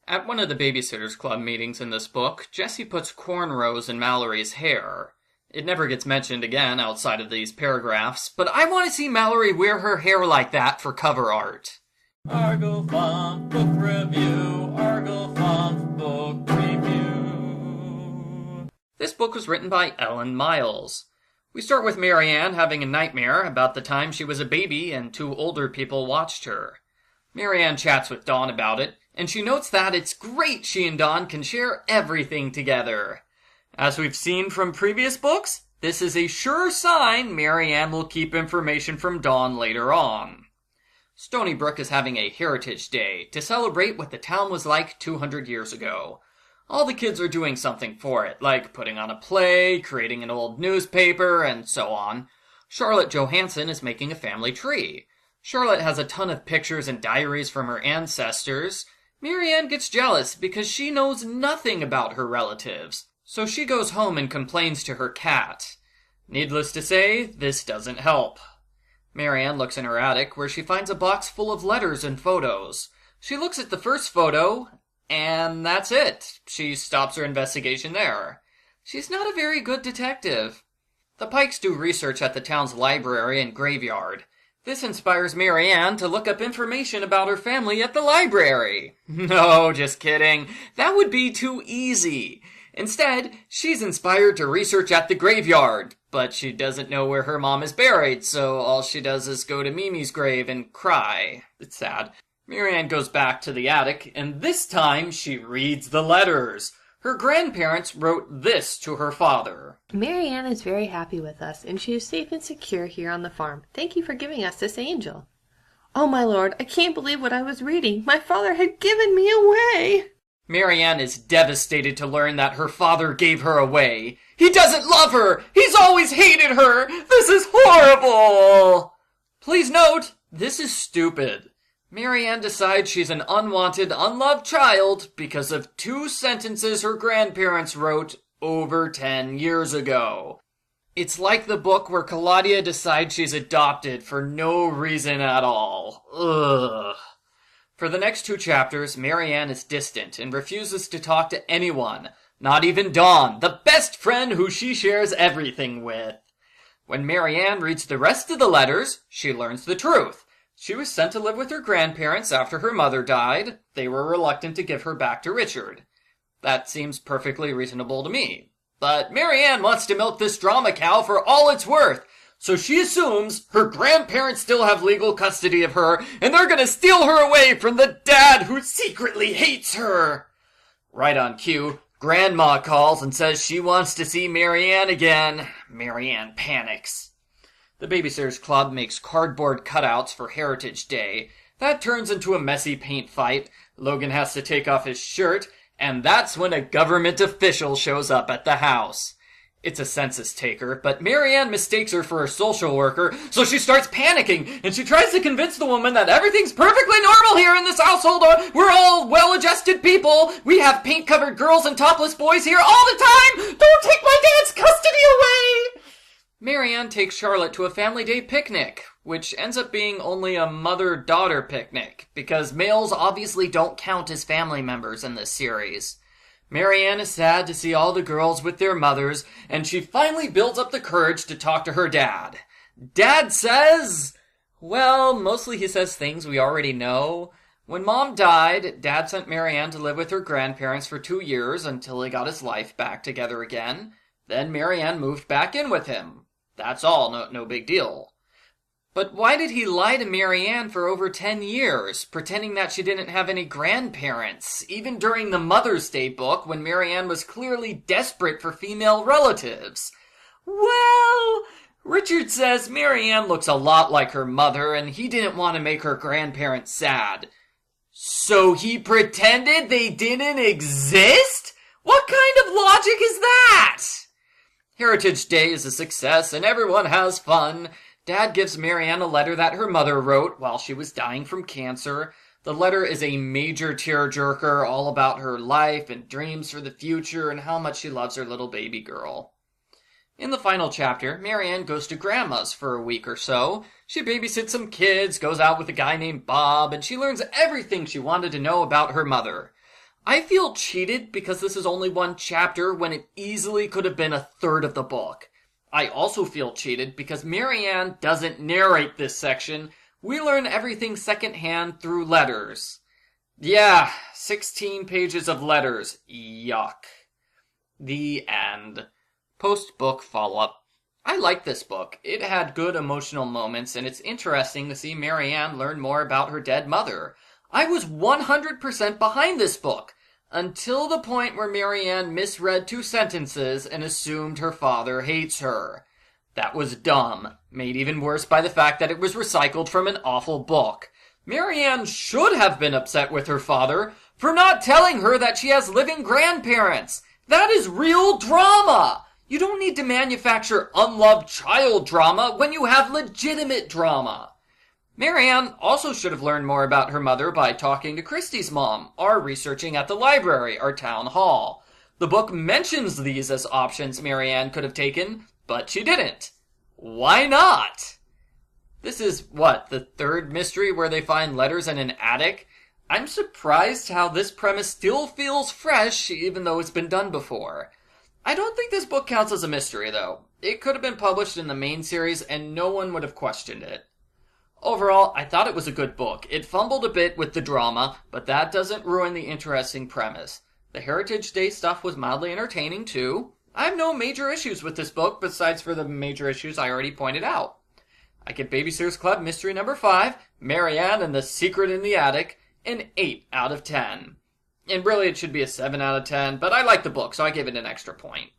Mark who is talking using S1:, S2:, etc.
S1: At one of the Babysitters Club meetings in this book, Jessie puts cornrows in Mallory's hair. It never gets mentioned again outside of these paragraphs, but I want to see Mallory wear her hair like that for cover art.
S2: Argo Funk Book Review, Argo Funk Book Review.
S1: This book was written by Ellen Miles. We start with Marianne having a nightmare about the time she was a baby and two older people watched her. Marianne chats with Dawn about it, and she notes that it's great she and Dawn can share everything together. As we've seen from previous books, this is a sure sign Marianne will keep information from Dawn later on. Stony Brook is having a Heritage Day to celebrate what the town was like 200 years ago. All the kids are doing something for it, like putting on a play, creating an old newspaper, and so on. Charlotte Johansson is making a family tree. Charlotte has a ton of pictures and diaries from her ancestors. Marianne gets jealous because she knows nothing about her relatives, so she goes home and complains to her cat. Needless to say, this doesn't help. Marianne looks in her attic, where she finds a box full of letters and photos. She looks at the first photo, and that's it. She stops her investigation there. She's not a very good detective. The Pikes do research at the town's library and graveyard. This inspires Marianne to look up information about her family at the library. No, just kidding. That would be too easy. Instead, she's inspired to research at the graveyard, but she doesn't know where her mom is buried, so all she does is go to Mimi's grave and cry. It's sad. Marianne goes back to the attic, and this time she reads the letters. Her grandparents wrote this to her father.
S3: Marianne is very happy with us, and she is safe and secure here on the farm. Thank you for giving us this angel. Oh, my lord, I can't believe what I was reading. My father had given me away.
S1: Marianne is devastated to learn that her father gave her away. He doesn't love her! He's always hated her! This is horrible! Please note, this is stupid. Marianne decides she's an unwanted, unloved child because of 2 sentences her grandparents wrote over 10 years ago. It's like the book where Claudia decides she's adopted for no reason at all. Ugh. For the next 2 chapters, Marianne is distant and refuses to talk to anyone, not even Dawn, the best friend who she shares everything with. When Marianne reads the rest of the letters, she learns the truth. She was sent to live with her grandparents after her mother died. They were reluctant to give her back to Richard. That seems perfectly reasonable to me. But Marianne wants to milk this drama cow for all it's worth, so she assumes her grandparents still have legal custody of her, and they're gonna steal her away from the dad who secretly hates her. Right on cue, Grandma calls and says she wants to see Marianne again. Marianne panics. The Babysitters Club makes cardboard cutouts for Heritage Day. That turns into a messy paint fight. Logan has to take off his shirt, and that's when a government official shows up at the house. It's a census taker, but Marianne mistakes her for a social worker, so she starts panicking, and she tries to convince the woman that everything's perfectly normal here in this household. We're all well-adjusted people. We have paint-covered girls and topless boys here all the time. Don't take my dad's custody away! Marianne takes Charlotte to a family day picnic, which ends up being only a mother-daughter picnic, because males obviously don't count as family members in this series. Marianne is sad to see all the girls with their mothers, and she finally builds up the courage to talk to her dad. Dad says... well, mostly he says things we already know. When Mom died, Dad sent Marianne to live with her grandparents for 2 years until he got his life back together again. Then Marianne moved back in with him. That's all, no big deal. But why did he lie to Marianne for over 10 years, pretending that she didn't have any grandparents, even during the Mother's Day book when Marianne was clearly desperate for female relatives? Well, Richard says Marianne looks a lot like her mother, and he didn't want to make her grandparents sad. So he pretended they didn't exist? What kind of logic is that? Heritage Day is a success, and everyone has fun. Dad gives Marianne a letter that her mother wrote while she was dying from cancer. The letter is a major tearjerker, all about her life and dreams for the future and how much she loves her little baby girl. In the final chapter, Marianne goes to Grandma's for a week or so. She babysits some kids, goes out with a guy named Bob, and she learns everything she wanted to know about her mother. I feel cheated because this is only one chapter when it easily could have been a third of the book. I also feel cheated because Marianne doesn't narrate this section. We learn everything secondhand through letters. Yeah, 16 pages of letters. Yuck. The end. Post-book follow-up. I like this book. It had good emotional moments, and it's interesting to see Marianne learn more about her dead mother. I was 100% behind this book, until the point where Marianne misread 2 sentences and assumed her father hates her. That was dumb, made even worse by the fact that it was recycled from an awful book. Marianne should have been upset with her father for not telling her that she has living grandparents. That is real drama! You don't need to manufacture unloved child drama when you have legitimate drama. Marianne also should have learned more about her mother by talking to Christy's mom, or researching at the library or town hall. The book mentions these as options Marianne could have taken, but she didn't. Why not? This is, the third mystery where they find letters in an attic? I'm surprised how this premise still feels fresh, even though it's been done before. I don't think this book counts as a mystery, though. It could have been published in the main series, and no one would have questioned it. Overall, I thought it was a good book. It fumbled a bit with the drama, but that doesn't ruin the interesting premise. The Heritage Day stuff was mildly entertaining, too. I have no major issues with this book, besides for the major issues I already pointed out. I give Babysitter's Club Mystery Number 5, Marianne and the Secret in the Attic, an 8 out of 10. And really, it should be a 7 out of 10, but I like the book, so I give it an extra point.